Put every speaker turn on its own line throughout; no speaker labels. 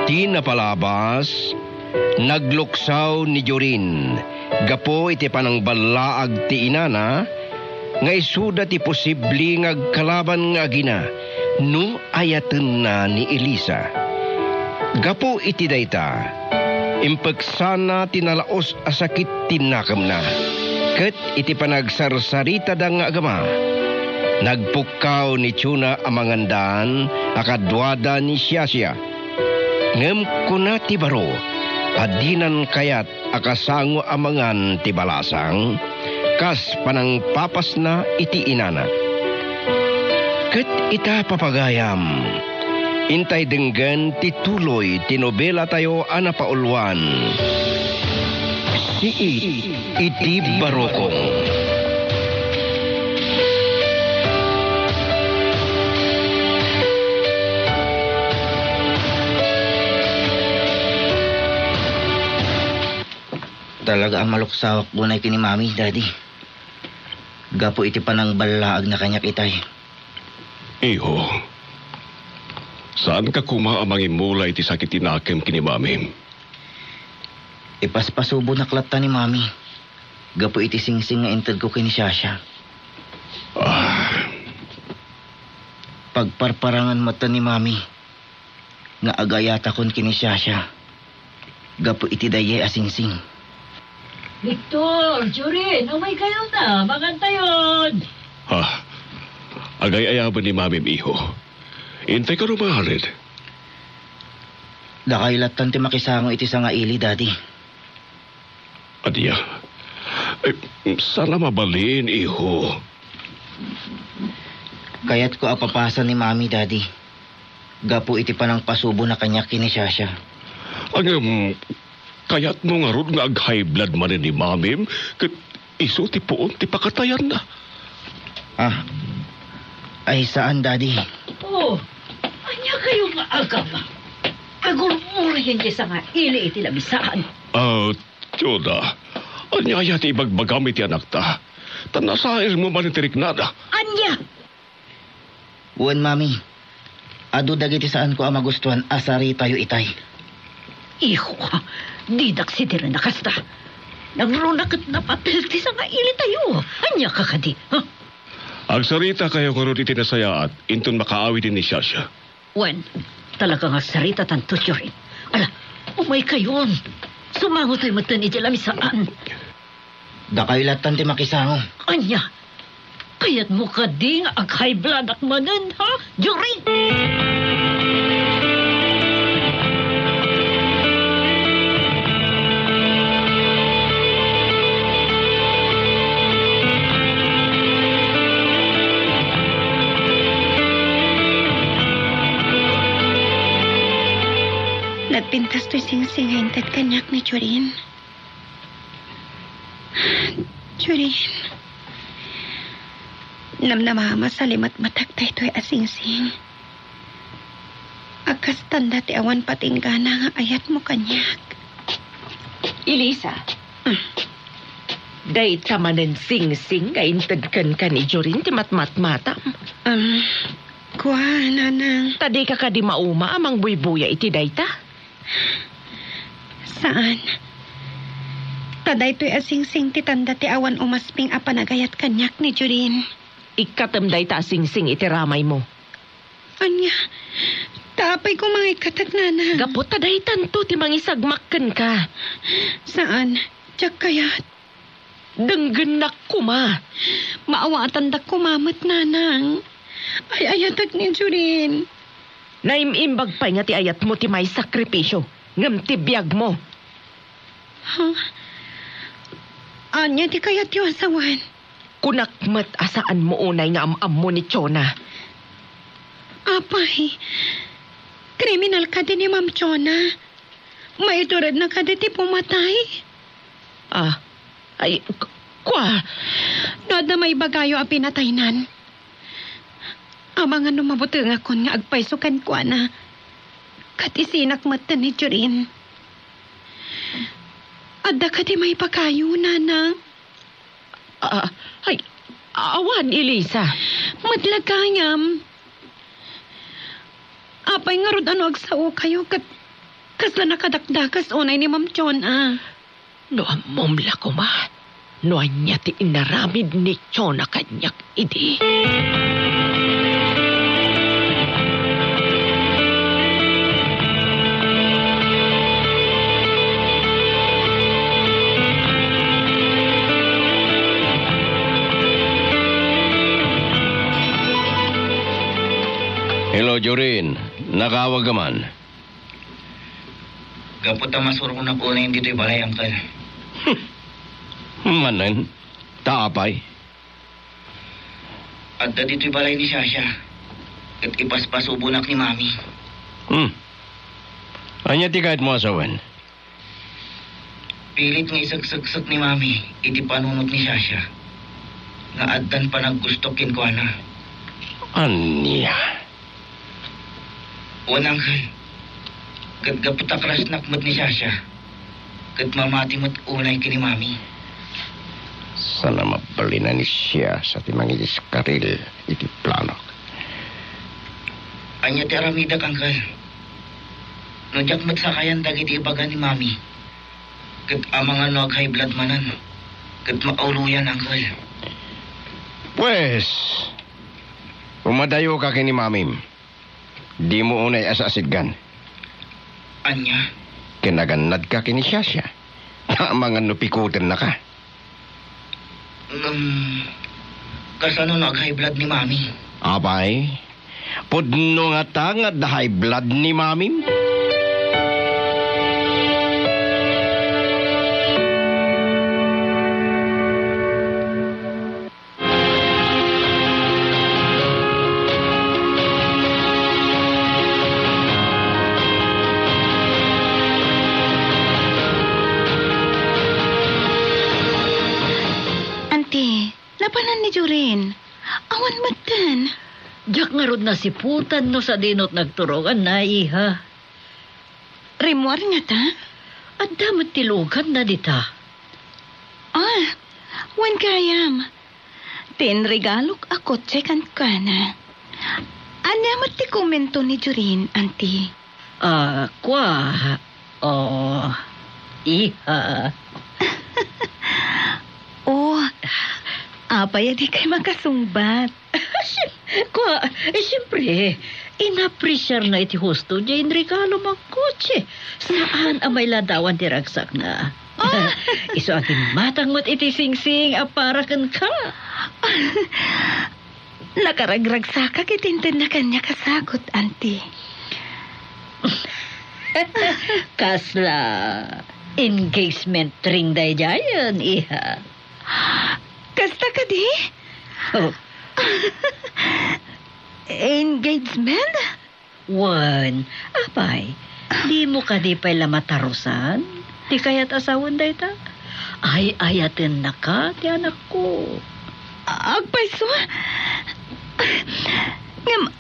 Iti napalabas, nagluksaw ni Jorin. Gapo iti panangbalaag ti inana, nga isuda ti posibli ngagkalaban nga agina, no ayaten na ni Elisa. Gapo iti dayta, impeksana tinalaos asakit tinakam na. Ket iti panagsarsarita da nga agama, nagpukaw ni Tiyuna amangandan, akadwada ni Siyasya. Ngem kuna ti baro, adinan kayat akasango amangan ti balasang, kas panang papas na iti inana. Ket ita papagayam, intay denggan ti tuloy ti nobela tayo ana paulwan. Iti barokong.
Talaga ang maluksawak bunay kini Mami, Daddy. Gapo iti panang balaag na kanyak itay.
Iho, saan ka kumaamang imula iti sakit tinakem kini Mami?
Ipaspasubo na klata ni Mami. Gapo iti singsing nga ented ko kini Sasha. Pagparparangan mata ni Mami, nga agayata kon kini Sasha. Gapo iti daye asingsing.
Victor, Jorin, umay kayo na. Magantayon.
Agay-ayaban ni Mami, Iho. Intay ka rumahalid.
Dakailatan ti makisango iti sa nga ili, Daddy.
Adiya. Sana mabalin, Iho.
Kaya't ko apapasa ni Mami, Daddy. Gapo iti panang pasubo na kanyak kini Sasha.
Kaya't mo nga ron nga ag-high blood man ni Mamim, kat iso ti poon ti pakatayan na.
Ay saan, Daddy?
Oh, anya kayo nga agam. Agurmurahin di sa nga ili iti labisaan.
Tiyona, anya ti ibagbagamit ti anak ta. Tanasair mo man iti riknada.
Anya!
Uwan, Mami. Ado dagiti saan ko ang magustuhan asari tayo itay.
Iho ka, didak si Dira na kasta. Nagrunakat na papel ti sa nga ili tayo. Anya ka kadi, ha?
Agsarita kayo kung iti nasayaat, inton makaawi din ni Sasha.
Wen, talaga nga sarita tanto Jorin. Ala, umay kayon. Sumango tayo matan iti lamisaan.
Dakailatan ti makisango.
Anya, kaya't mo ka di nga ag-high blood akmanan, ha, Jorin?
Nagpintas to'y singsingay tad kanyak ni Jorin. Jorin. Namnamama sa limat matagtay to'y asingsing. Agkas tanda ti awan patinggana nga ayat mo kanyak.
Elisa. Day tamanen sing-sing kaintad kan ni Jorin ti matmat-matam.
Kuha, nanang.
Tadi ka di mauma amang buy-buya iti dayta.
Saan? Taday to'y asingsing ti tanda ti awan umasping apanagayat kanyak ni Jorin.
Ikatam dayta sing-sing iti ramay mo.
Anya, tapay ko mga ikatat, nanang.
Gapot taday tanto ti mangisagmakkan ka.
Saan? Tiyak kayat.
Denggenak kuma.
Maawatan dak kumamat, nanang. Ay ayatak ni Jorin.
Naimimbag pa'y nga ti ayat mo ti may sakripisyo. Ngam ti biyag mo.
Anya ti kayat yung asawan?
Kunakmat asaan mo unay nga am mo ni Chona.
Apay, kriminal ka din ni Ma'am Chona. Maiturad na ka ti pumatay.
Kwa?
Nood na may bagayo ang pinataynan. Amang ano mabuti nga kon nga agpaysukan ko na. Katisinak mata ni Jorin. Adda ka di may pakayo, nanang.
Awan, Elisa.
Madlagayam. Apay nga rod ano agsao kayo kat Kasla nakadakdakas unay ni Ma'am Chona.
No amomla ko ma. No anya ti inaramid ni Chona kanyak idi.
Hello, Jorin. Nakawag ka man.
Gapot ang masuro na po na hindi dito'y balay, Uncle.
Manan. Taapay.
At da dito'y balay ni Sasha. At ipaspasubunak ni Mami.
Anya ti kahit mo asawan.
Pilit nga isagsagsag ni Mami, iti panunot ni Sasha. Nga addan pa naggustokin ko, ana.
Anya.
Unang Uncle. Kat gaputakras nakmat ni Sasha. Kat mamati mo't unay kini Mami.
Sana mapalinan ni siya sa timang iskaril iti plano.
Anya ti aramidak, Uncle. No jakmat sa kayan dagiti ibaga ni Mami. Kat amang ano high blood manan. Kat mauluyan, Uncle.
Pues, umadayo ka kini mamim. Di mo unay asasidgan.
Anya?
Kinaganad ka kini Sasha. Na mga nupikutin na ka.
Kasano nag-high blood ni Mami?
Abay, pudno nga tangad na high blood ni mamim.
Napanan ni Jorin. Awan matan.
Jak nga rod na si putan no sa dinot nagturogan na iha.
Rimwar nga ta?
At damot tilugan na dita.
Wan kayam. Ten regalok ako tsekan ka na. Anamat ti komento ni Jorin, auntie.
Iha.
Apay, di kay makasungbat.
Siyempre, inapresyar na iti husto niya in regalo mga kotse. Saan ang may ladawan ti ragsak na? Iso aking matang mo't iti sing-sing aparakan ka.
Nakaragragsak ka kitintin na kanya kasagot, auntie.
Kasla, engagement ring day jayan, iha.
Kasta ka di?
Oh.
Engagement?
Wan, apay, di mo ka di pa'y lamatarusan? Di kaya't asawan day ta? Ay, ayatin na ka, ti anak ko.
Agpay so. Ngam,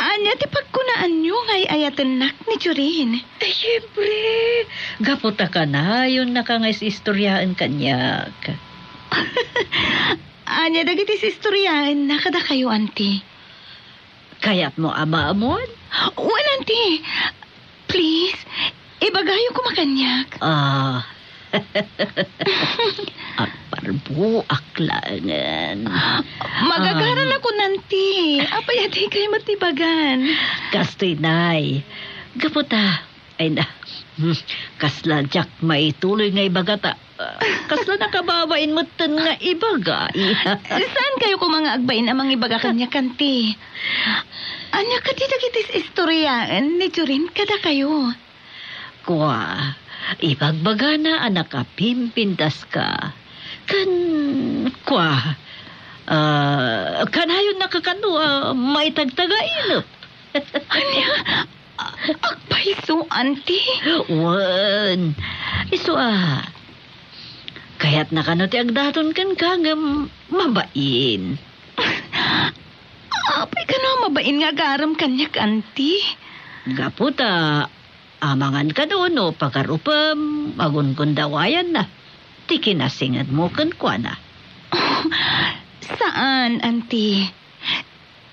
anya ti pagkunaan nyo ngay ayatin nak ni Jorin.
Ay, siyempre. Gaputa ka na, yun nakangais istoryaan kanyak.
Anya dagiti si istoryaan na kada kayo, auntie.
Kaya't mo ama amon?
Wan, auntie. Please, ibagayo ko makanyak.
Aparbo, aklangan.
Magagaran ako, nanti. Apay, ati kayo matibagan.
Kastoy, nay. Gaputa. Ay na. Kasla, Jack, maituloy nga ibagata. Kasla nakababain mo tan nga ibaga.
Saan kayo ko mga agbain amang ibaga kanya, kanti? Anya ka ditagitis istoryaan ni Jorin kada kayo.
Kwa, ibagbaga na anak ka, pimpintas ka. Kanayon nakakano, maitagtagainop.
Anya, agpaiso, auntie.
Wan, iso kaya't nakano ti agdaton kan kagam mabain.
Apay ka no, mabain nga garam kanyak, auntie.
Gaputa, amangan ka doon no, pakarupam, magunkundawayan na. Ti kinasingad mo kan kwa na.
Saan, auntie?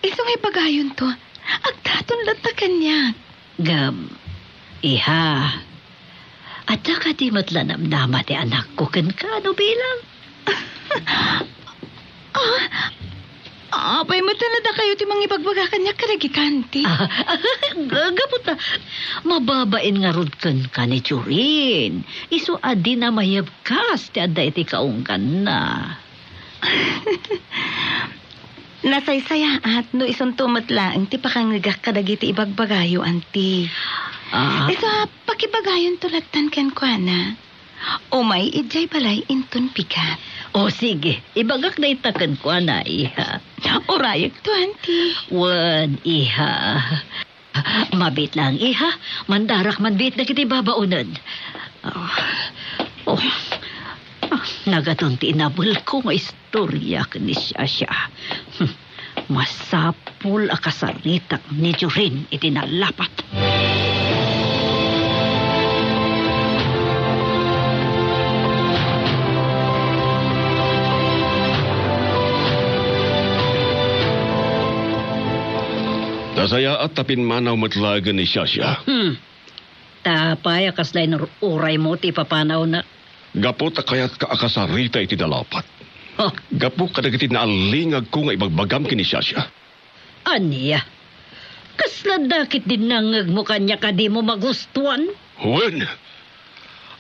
Iso ngay pagayon to. Agdaton lata kanyak.
Iha, at saka di matlanam-nama ti anak ko kan kano bilang.
Apay mo talada kayo ti mga ipagbagakan niya karagitanti.
Gagapot na. Mababain nga rod kan ka ni Churin. Iso adi na mayabkas ti adda iti kaungkan na.
Nasaysaya at no isang tumatlaang ti pakangagak kadagiti ibagbagayo, anti. Iso pakibagayon tulatan ken kwa na. O may ijay balay inton pikat.
O sige, ibagak na itakan ko na, iha.
Orayak to, anti.
Wan, iha. Mabit lang, iha. Mandarak manbit na kiti babaunan. Nagatunti inabul ko nga istorya ni siya. Masapul akasaritak ni Jurin itinalapat.
Nasaya at tapin manaw matlagan ni Shasha.
Tapay akaslay na uray mo ti papanaw na.
Gapo ta kayat ka akasarita iti dalapat.
Oh,
Gapo kadagiti na alingag ko nga ibagbagam kini Shasha.
aniya. Kasladakit din nangag mo kanya ka di mo magustuhan.
Wen,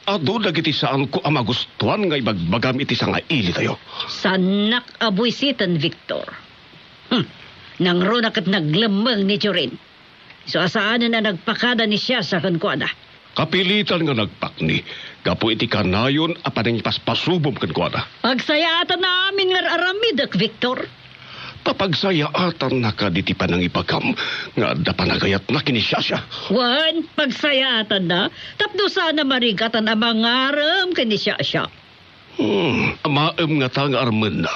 ado dagiti saan ko ang magustuhan nga ibagbagam iti sa nga ili tayo.
Sanak abuisitan, Victor. Nang runak at naglamang ni Jorin. So asaan na nagpakada ni siya sa kankuana.
Kapilitan nga nagpakni. Gapo iti kanayon apaning paspasubom kan kuana.
Pagsayaatan namin nga aramidak, Victor.
Papagsayaatan na ka diti panang ipagam nga dapanagayat na kini Shasha.
Wan, pagsayaatan na. Tapno sana marigatan ang mangaram ka ni siya.
Maem nga ta nga armen na.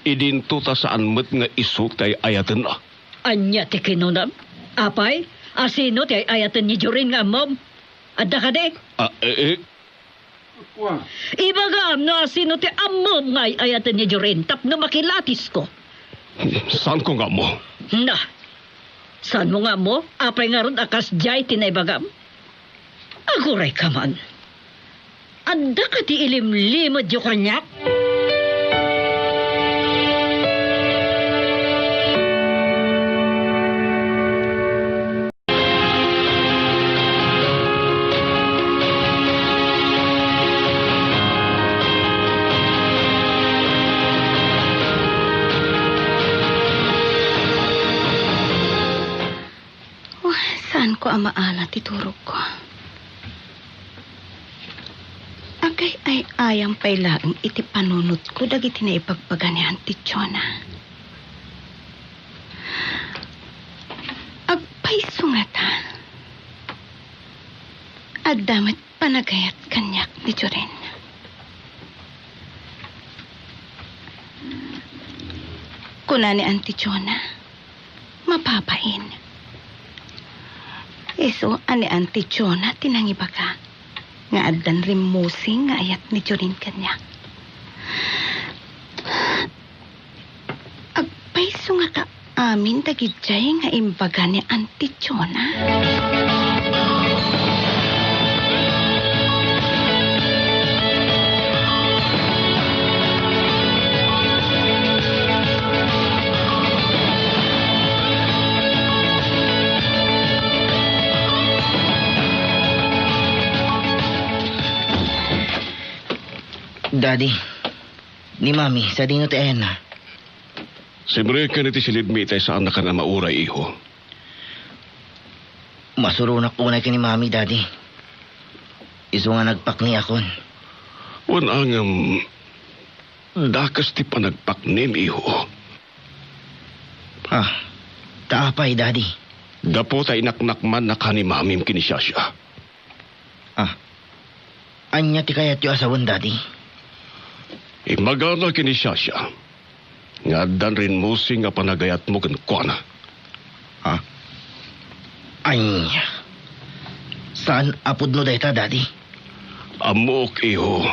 Idinto ta saan met nga isutay ayatan na.
Anya ti kinunam. Apay, asino ti ayatan ni Jorin nga mom. Adda ka de. Ibagam no asino ti amom nga ayatan ni Jorin. Tapno makilatis ko.
Saan ko nga mo?
Na, saan mo nga mo? Apay nga ron akas jay tinaybagam. Aguray ka man. Adda ka ti ilimlimad yung kanyak.
Saan ko ang maala titurog ko? Agay ay ayang pailaang iti panunot ko dagiti na ipagpaga ni Auntie Chona. Agpay sungata. Adamat panagayat kanyak ni Jorin. Kuna ni Auntie Chona, mapapain. Eso, ani Auntie Chona, tinangibaga. Nga addan rin musing nga ayat ni Jorin kanya. Agpaiso nga ka amin dagidjay nga imbaga ni Auntie Chona.
Daddy, ni Mami, sa dino ti ayan na.
Simre ka niti silidmi itay saan na ka na mauray, iho.
Masurunak unay ka ni Mami, Daddy. Iso nga nagpakni akon.
Wan angam, dakas ti panagpaknim, iho.
Taapay, Daddy.
Gapo tay naknakman na ka ni Mamim kini Shasha.
Anya ti kayat yu asawan, Daddy.
Imagana kini Shasha. Nga dan rin musing nga panagayat mo kan kuana.
Anya. Saan apod no dayta, Daddy?
Amok, iho.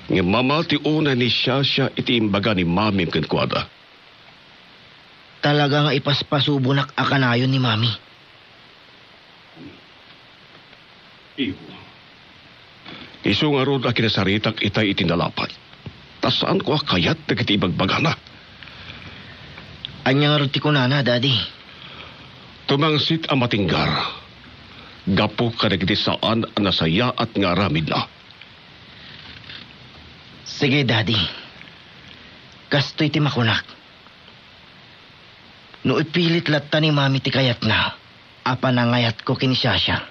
Nga mamati una ni Shasha iti imbaga ni Mamim kan kuana.
Talaga nga ipaspasubunak akanayon ni Mami.
Iyo. Iso nga ron akin saritak itay itinalapat. Tasaan ko kayat dagiti ibagbagana.
Anya nga ti kunana, Daddy.
Tumangsit ang matinggar. Gapo ka dagiti saan ang nasaya at nga aramid na.
Sige, Daddy. Kastoy ti makunak. No ipilit latta ni Mami ti kayat na, apa nangayat ko kini Sasha.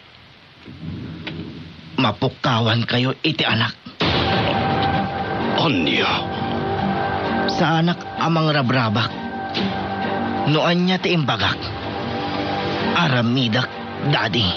Mapukawan kayo iti anak.
Anya?
Sa anak amang rabrabak. Noan niya ti imbagak. Aramidak, Daddy.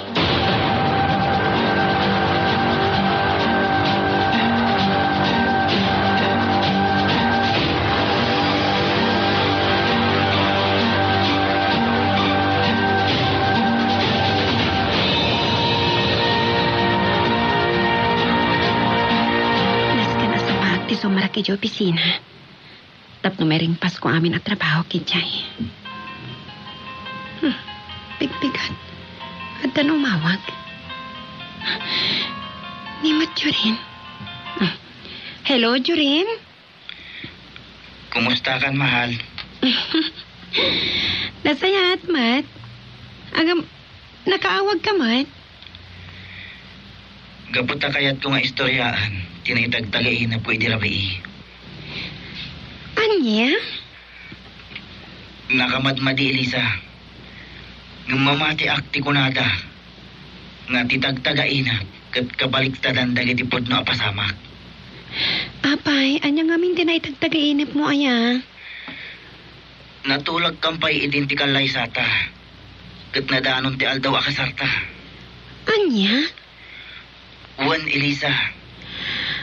So maraki jo opisina. Tapno mering Pasko amin at trabaho kinjay. Bigbigat. At tanong mawag. Nimot Jurin. Hello, Jurin?
Kumusta kan, mahal?
Nasayat, Mat. Agam, nakaawag ka, Mat.
Gaputa kayat ko nga istoryaan. Tinaitagtagain na pwede rabi.
Anya?
Nakamadmadi, Elisa. Ngumamati akti kunada. Nga titagtagain na kat kabaliktadan dagiti pod no apasamak.
Apay, anya nga min tinaitagtagainip mo, aya?
Natulag kampay identikal laysata. Kat nadaanon ti aldaw akasarta.
Anya?
Juan, Elisa.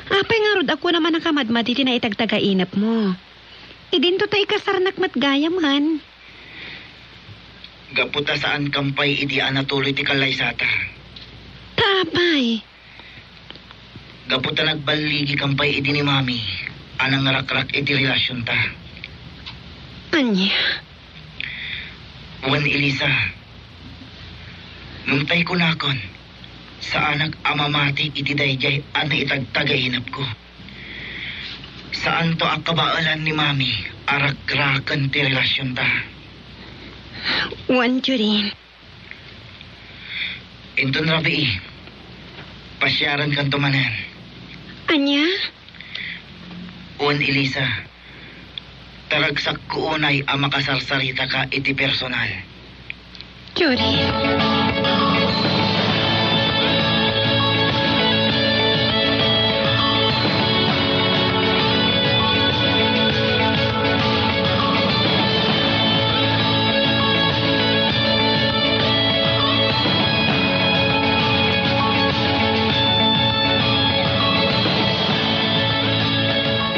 Apay nga rod ako naman ang kamadmati tinaitagtagainap mo. Idinto tayo kasarnak matgaya man.
Gaputa saan kampay idi anatuloy ti kalaysata.
Tapay.
Gaputa nagbaligi kampay idi ni Mami. Anang rakrak iti relasyon ta.
Anya?
Juan, Elisa. Nung tay kunakon. Sa anak amamati iti dayjay ana itagtagainap ko. Saan to ang kabaalan ni Mami arak-rakan ti relasyon ta.
Juan Jurin.
Inton rabi, pasyaran kan tumanan.
Anya?
Juan, Elisa. Taragsak ko unay ang makasarsarita ka iti personal.
Jurin.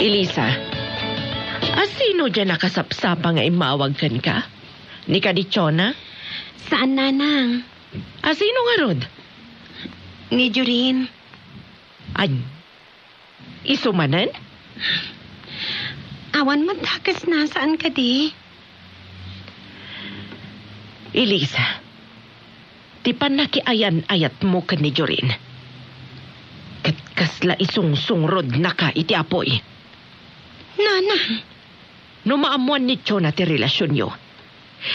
Elisa, asino dyan nakasapsapa nga imawag kan ka? Ni Kadichona?
Saan, nanang?
Asino nga rod?
Ni Jurin.
Ay, isumanan?
Awan mo takas na. Saan ka di?
Elisa, ti panakiayan-ayat mo ka ni Jorin. Katkasla isungsungrod na ka iti apoy.
Nanang.
No maamuan ni Chona ti relasyon nyo.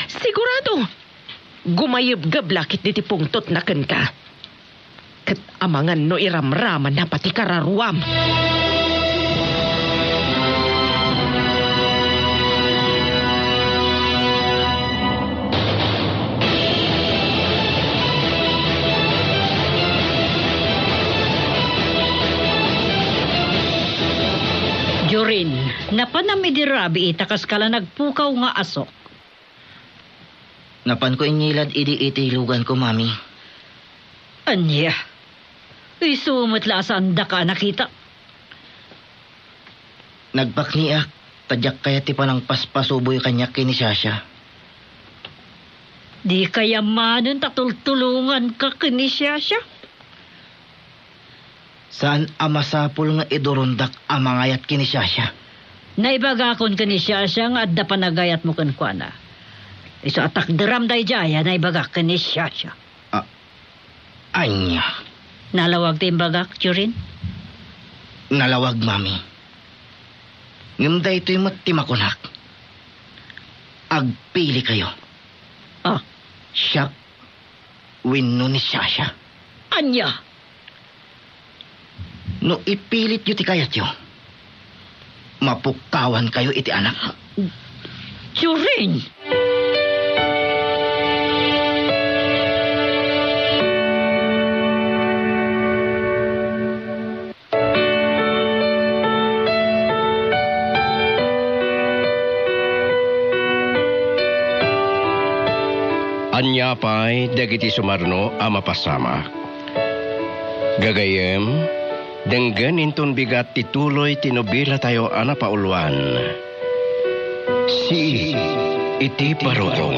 Sigurado, gumayib gablakit ni ti pungtot na kan ka. Kat amangan no iramraman na pati kararuam.
Jorin, napanamidirabi itakas kala nagpukaw nga asok.
Napan ko inyilad iti ilugan ko, Mami.
Anya, isumutla sa anda ka nakita.
Nagbakniak, tadyak kaya ti panang paspasuboy kanyak kini Sasha.
Di kaya manon tatultulungan ka kinisya.
Saan amasapul nga idurundak amangayat kini Sasha?
Naibagakon kinisya nga adda panagayat mo kankwana. Iso atak deram day jaya naibagak kinisya.
Anya.
Nalawag din bagak, Jorin?
Nalawag, Mami. Ngumda ito'y matimakunak. Agpili kayo.
Ah,
Siya, wino ni Sasha.
anya?
No ipilit yu ti kayat yu, mapukawan kayo iti anak.
Jorin!
Anya pa'y dagiti sumarno a mapasama. Gagayem, denggan inton bigat tituloy tinubila tayo ana pauluan. Si iti parurong.